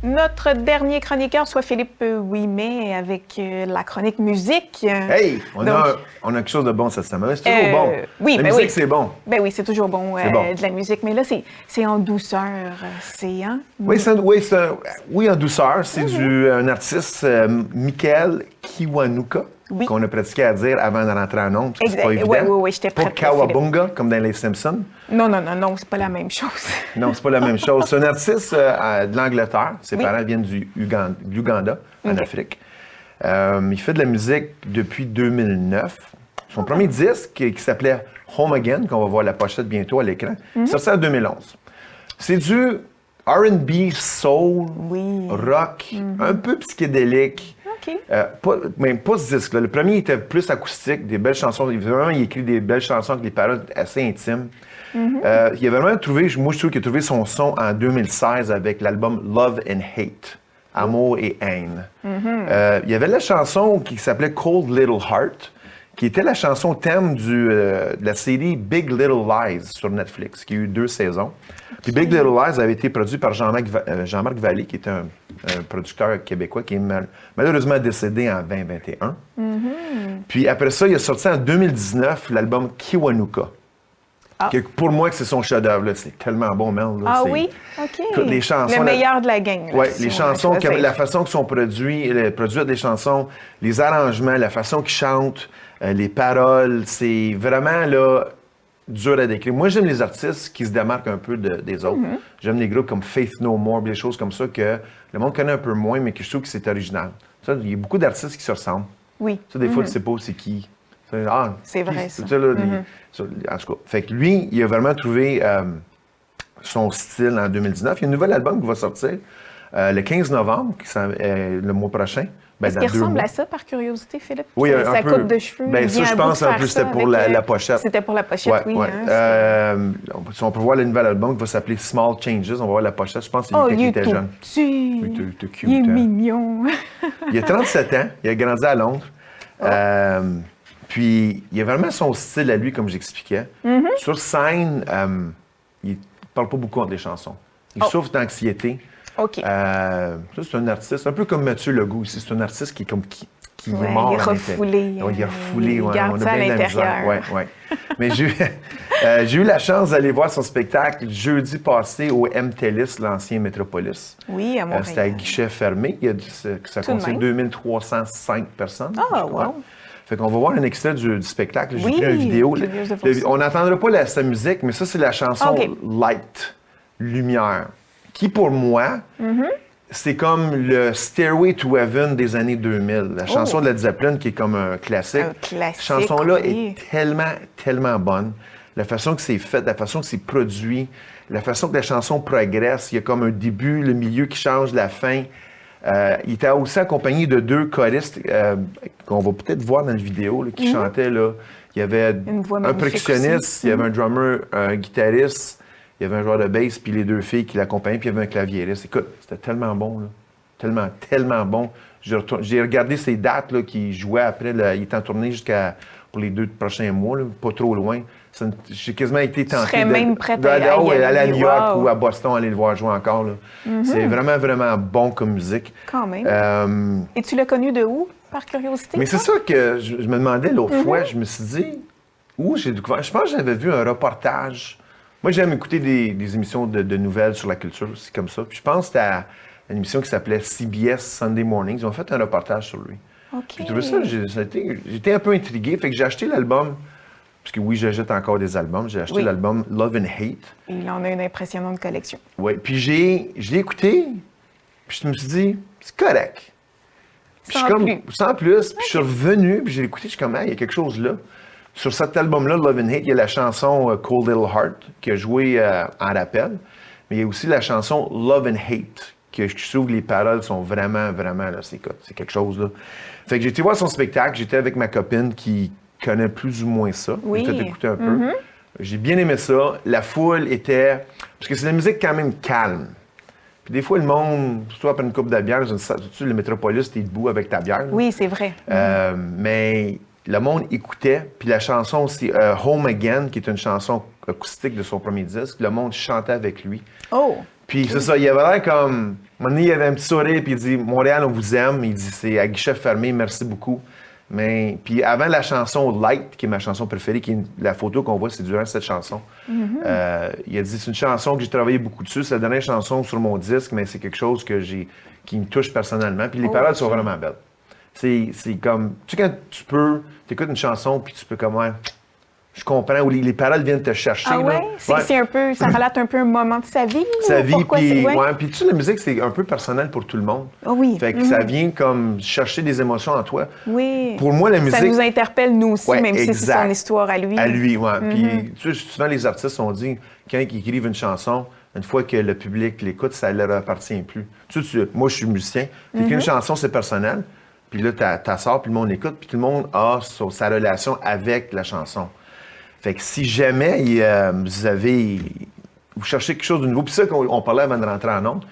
notre dernier chroniqueur, soit Philippe Ouimet, avec la chronique musique. Hey! On a quelque chose de bon cette semaine. C'est toujours bon. Oui, la ben musique, oui. c'est bon. Ben oui, c'est toujours bon, bon. de la musique. Mais là, c'est en douceur. Hein? Oui, en douceur. C'est un artiste, Michael Kiwanuka, qu'on a pratiqué à dire avant de rentrer en ondes. C'est pas évident. Oui, j'étais prête. Pas Kawabunga, comme dans les Simpsons. Non, c'est pas la même chose. Non, c'est pas la même chose. C'est un artiste de l'Angleterre. Ses parents viennent du Uganda, en Afrique. Il fait de la musique depuis 2009. Son premier disque, qui s'appelait Home Again, qu'on va voir la pochette bientôt à l'écran, sorti en 2011. C'est du R&B, soul, rock, un peu psychédélique. OK. Pas ce disque-là. Le premier était plus acoustique, des belles chansons. Évidemment, il écrit des belles chansons avec des paroles assez intimes. Il a vraiment trouvé, moi je trouve qu'il a trouvé son son en 2016 avec l'album Love and Hate, Amour et haine. Il y avait la chanson qui s'appelait Cold Little Heart, qui était la chanson thème de la série Big Little Lies sur Netflix, qui a eu 2 saisons. Puis Big Little Lies avait été produit par Jean-Marc Vallée, qui est un producteur québécois qui est malheureusement décédé en 2021. Puis après ça, il a sorti en 2019 l'album Kiwanuka. Pour moi, c'est son chef-d'œuvre. C'est tellement bon, Mel. Là, oui? OK. Les chansons, le meilleur de la gang. Oui, les chansons, la façon qu'ils sont produites les chansons, les arrangements, la façon qu'ils chantent, les paroles, c'est vraiment là, dur à décrire. Moi, j'aime les artistes qui se démarquent un peu des autres. J'aime les groupes comme Faith No More, des choses comme ça que le monde connaît un peu moins, mais que je trouve que c'est original. Il y a beaucoup d'artistes qui se ressemblent. Oui. Ça, des fois, tu ne sais pas c'est qui. C'est vrai, ça. En tout cas, fait que lui, il a vraiment trouvé son style en 2019. Il y a un nouvel album qui va sortir le 15 novembre, le mois prochain. Est-ce qu'il ressemble à ça, par curiosité, Philippe? Oui, sa coupe de cheveux. Ça, je pense un peu, c'était pour la pochette. C'était pour la pochette, oui. On peut voir le nouvel album qui va s'appeler Small Changes. On va voir la pochette. Je pense que c'est lui qui était jeune. Il est mignon. Il a 37 ans. Il a grandi à Londres. Puis, il a vraiment son style à lui, comme j'expliquais. Sur scène, il ne parle pas beaucoup entre les chansons. Il souffre d'anxiété. OK. Ça, c'est un artiste, un peu comme Mathieu Legault ici. C'est un artiste qui est mort. Il est refoulé. Il est refoulé, il garde ça à l'intérieur. Oui. Mais j'ai eu la chance d'aller voir son spectacle jeudi passé au MTLIS, l'ancien Métropolis. Oui, à Montréal. C'était à guichet fermé. Ça contient 2305 personnes. Wow. Fait qu'on va voir un extrait du spectacle. J'ai pris une vidéo. On n'entendra pas sa musique, mais ça, c'est la chanson Light, Lumière, qui, pour moi, c'est comme le Stairway to Heaven des années 2000. La chanson de Led Zeppelin, qui est comme un classique. Cette chanson-là est tellement, tellement bonne. La façon que c'est fait, la façon que c'est produit, la façon que la chanson progresse. Il y a comme un début, le milieu qui change, la fin. Il était aussi accompagné de 2 choristes qu'on va peut-être voir dans la vidéo là, qui chantaient. Là. Il y avait un percussionniste, il y avait un drummer, un guitariste, il y avait un joueur de bass, puis les 2 filles qui l'accompagnaient, puis il y avait un claviériste. Écoute, c'était tellement bon. Là. Tellement, tellement bon. J'ai regardé ces dates là, qui jouaient après. Là, il était en tournée pour les 2 prochains mois, là, pas trop loin. J'ai quasiment été tenté d'aller à New York ou à Boston, aller le voir jouer encore. Là. C'est vraiment, vraiment bon comme musique. Quand même. Et tu l'as connu de où, par curiosité? Mais c'est ça que je me demandais l'autre fois. Je me suis dit, où j'ai découvert? Je pense que j'avais vu un reportage. Moi, j'aime écouter des émissions de nouvelles sur la culture, c'est comme ça. Puis je pense que c'était une émission qui s'appelait CBS Sunday Mornings. Ils ont fait un reportage sur lui. OK. J'ai trouvé ça, j'étais un peu intrigué. Fait que j'ai acheté l'album. Parce que oui, j'achète encore des albums. J'ai acheté l'album Love and Hate. Il en a une impressionnante collection. Oui, puis je l'ai écouté, puis je me suis dit, c'est correct. Puis sans plus. Puis je suis revenu, puis j'ai écouté, je suis comme, il y a quelque chose là. Sur cet album-là, Love and Hate, il y a la chanson Cold Little Heart, qui a joué en rappel. Mais il y a aussi la chanson Love and Hate, que je trouve que les paroles sont vraiment, vraiment, là, c'est quelque chose, là. Fait que j'ai été voir son spectacle, j'étais avec ma copine qui connaît plus ou moins ça. J'ai fait écouter un peu. J'ai bien aimé ça. La foule était... Parce que c'est de la musique quand même calme. Puis des fois, le monde, surtout après une coupe de bière, le Métropolis, t'es debout avec ta bière. Là. Oui, c'est vrai. Mais le monde écoutait. Puis la chanson, c'est Home Again, qui est une chanson acoustique de son premier disque. Le monde chantait avec lui. Oh! Puis c'est ça, il avait l'air comme... moment donné, il y avait un petit sourire, puis il dit « Montréal, on vous aime ». Il dit « C'est à guichet fermé, merci beaucoup ». Mais puis avant la chanson « Light », qui est ma chanson préférée, qui est la photo qu'on voit, c'est durant cette chanson. Il a dit « C'est une chanson que j'ai travaillé beaucoup dessus. C'est la dernière chanson sur mon disque, mais c'est quelque chose qui me touche personnellement. » Puis les paroles sont vraiment belles. C'est comme... Tu sais, quand tu écoutes une chanson, puis tu peux comme... Ouais, je comprends, où les paroles viennent te chercher. Ah ouais? C'est un peu... Ça relate un peu un moment de sa vie? Sa vie, puis... Ouais, puis tu sais, la musique, c'est un peu personnel pour tout le monde. Oh oui. Fait que ça vient comme chercher des émotions en toi. Oui. Pour moi, la musique... Ça nous interpelle, nous aussi, même si c'est son histoire à lui. À lui, oui. Puis tu sais, souvent, les artistes ont dit, quand ils écrivent une chanson, une fois que le public l'écoute, ça ne leur appartient plus. Tu sais, moi, je suis musicien. Puis qu'une chanson, c'est personnel. Puis là, tu sors, puis le monde écoute, puis tout le monde a sa relation avec la chanson. Fait que si jamais vous cherchez quelque chose de nouveau, puis ça qu'on parlait avant de rentrer en ondes,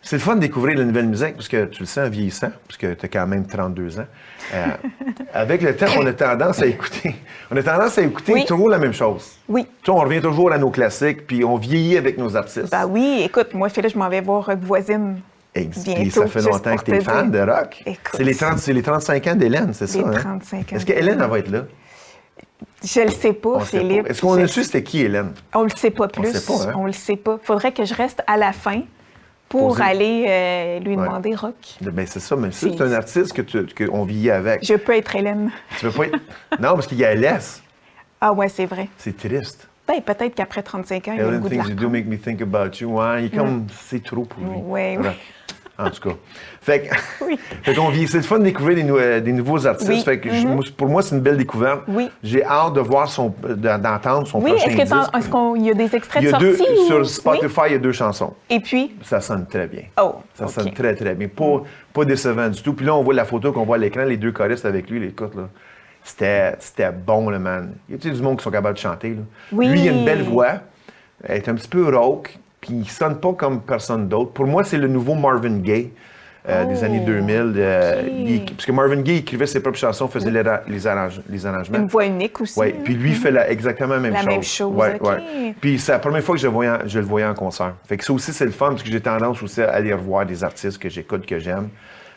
c'est le fun de découvrir la nouvelle musique, parce que tu le sais en vieillissant, parce que tu as quand même 32 ans. Avec le temps, on a tendance à écouter. Toujours la même chose. Oui. Tu sais, on revient toujours à nos classiques, puis on vieillit avec nos artistes. Ben oui, écoute, moi, Philippe, je m'en vais voir Rock Voisine. Puis ça fait longtemps que tu es fan de rock. C'est les 35 ans d'Hélène, c'est ça? Les 35 ans. Est-ce qu'Hélène, elle va être là? Je le sais pas, Philippe. Est-ce qu'on a su c'était qui, Hélène? On le sait pas plus. On le sait pas. Faudrait que je reste à la fin pour aller lui demander rock. Ben c'est ça, mais c'est un artiste qu'on vieillit avec. Je peux être Hélène. Tu veux pas être... Non, parce qu'il y a LS. Ah ouais, c'est vrai. C'est triste. Ben, peut-être qu'après 35 ans, il a le goût de la Things you do make me think about you. Ouais, il est comme... C'est trop pour lui. Oui. En tout cas. Fait qu'on vit. C'est le fun de découvrir des nouveaux artistes. Oui. Fait que pour moi, c'est une belle découverte. Oui. J'ai hâte de voir d'entendre son prochain disque. Est-ce qu'il y a des extraits de sortie? Sur Spotify, il y a 2 chansons. Et puis? Ça sonne très bien. Oh, ça sonne très, très bien. Pas décevant du tout. Puis là, on voit la photo qu'on voit à l'écran, les 2 choristes avec lui. Écoute, là. C'était bon, le man. Il y a du monde qui sont capables de chanter. Là. Oui. Lui, il a une belle voix. Elle est un petit peu rauque. Puis il sonne pas comme personne d'autre. Pour moi, c'est le nouveau Marvin Gaye des années 2000. Parce que Marvin Gaye écrivait ses propres chansons, faisait les arrangements. Une voix unique aussi. Oui, puis lui, il fait exactement la même chose. La même chose, ouais. Puis c'est la première fois que je le voyais en concert. Fait que ça aussi, c'est le fun, parce que j'ai tendance aussi à aller revoir des artistes que j'écoute, que j'aime.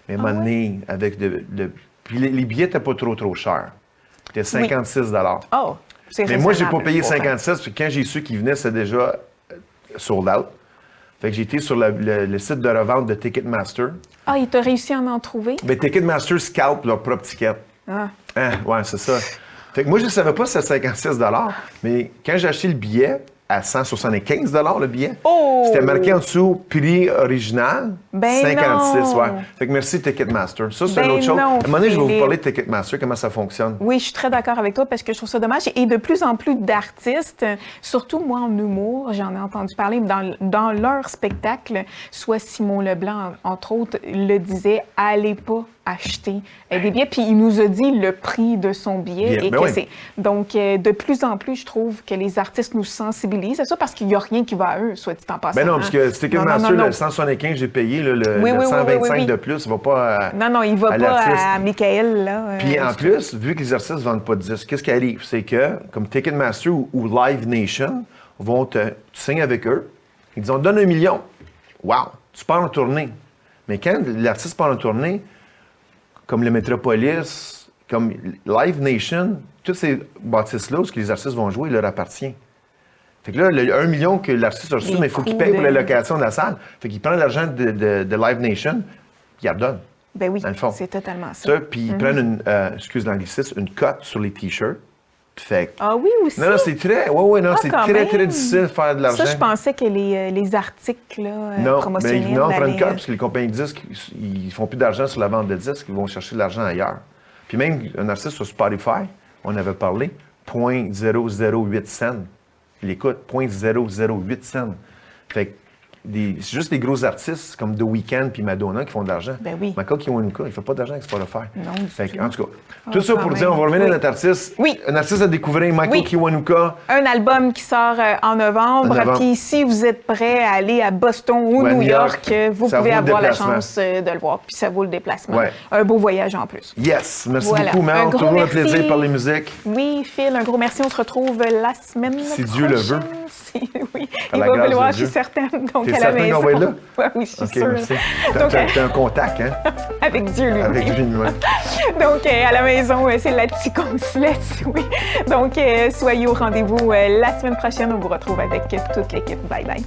Mais à un moment donné, avec Puis les billets n'étaient pas trop chers. C'était 56 Oh, c'est Mais moi, j'ai pas payé 56, parce que quand j'ai su qu'ils venaient, c'était déjà sold out. Fait que j'ai été sur le site de revente de Ticketmaster. Ah, il t'a réussi à en trouver? Mais Ticketmaster scalp leur propre ticket. Ah. Ouais, c'est ça. Fait que moi, je ne savais pas si c'était 56 $, mais quand j'ai acheté le billet, à 175 $ le billet. Oh! C'était marqué en dessous prix original, 56. Non. Ouais. Fait que merci Ticketmaster. Ça, c'est une autre chose. À un moment donné, je vais vous parler de Ticketmaster, comment ça fonctionne. Oui, je suis très d'accord avec toi parce que je trouve ça dommage. Et de plus en plus d'artistes, surtout moi en humour, j'en ai entendu parler dans leur spectacle, soit Simon Leblanc, entre autres, le disait, allez pas acheter des billets. Puis il nous a dit le prix de son billet. Donc, de plus en plus, je trouve que les artistes nous sensibilisent à ça parce qu'il n'y a rien qui va à eux, soit dit en passant. Ben non, parce que Ticketmaster, le 175, j'ai payé, le 125 de plus, il ne va pas à Non, il ne va pas à Michael. Là, Puis en plus, vu que les artistes ne vendent pas de disques, qu'est-ce qui arrive? C'est que, comme Ticketmaster ou Live Nation, tu signes avec eux, ils disent, on te donne 1 million. Wow! Tu pars en tournée. Mais quand l'artiste part en tournée, comme le Metropolis, comme Live Nation, toutes ces bâtisses-là où les artistes vont jouer, il leur appartient. Fait que là, le 1 million que l'artiste a reçu, mais il faut qu'il paye pour la location de la salle. Fait qu'il prend l'argent de Live Nation, il redonne. Ben oui, c'est totalement ça. Puis ils prennent excuse l'anglicisme, une cote sur les T-shirts. Fait ah oui, aussi? Non, c'est très... c'est très difficile de faire de l'argent. Ça, je pensais que les articles promotionnels... Non, ils prennent une cote, parce que les compagnies de disques, ils font plus d'argent sur la vente de disques, ils vont chercher de l'argent ailleurs. Puis même un artiste sur Spotify, on avait parlé, 0.008 cents. Il écoute, 0.008 cents. Fait que c'est juste des gros artistes comme The Weeknd puis Madonna qui font de l'argent. Ben oui. Michael Kiwanuka, il ne fait pas d'argent avec Spotify. Non, en tout cas, tout ça pour dire, on va revenir à notre artiste. Oui. Un artiste à découvrir, Michael Kiwanuka. Un album qui sort en novembre. Puis si vous êtes prêt à aller à Boston ou New York, vous pouvez avoir la chance de le voir. Puis ça vaut le déplacement. Ouais. Un beau voyage en plus. Yes. Merci beaucoup, Mel. Toujours un plaisir de parler musique. Oui, Phil, un gros merci. On se retrouve la semaine prochaine. Si Dieu le veut. Oui, il va vouloir, je suis certaine. Donc, à la maison. T'es là? Oui, je suis OK, sûre. merci. T'as un contact, hein? Avec Dieu lui-même. Avec Dieu lui-même. Donc, à la maison, c'est la Ticonsulette, oui. Donc, soyez au rendez-vous la semaine prochaine. On vous retrouve avec toute l'équipe. Bye bye.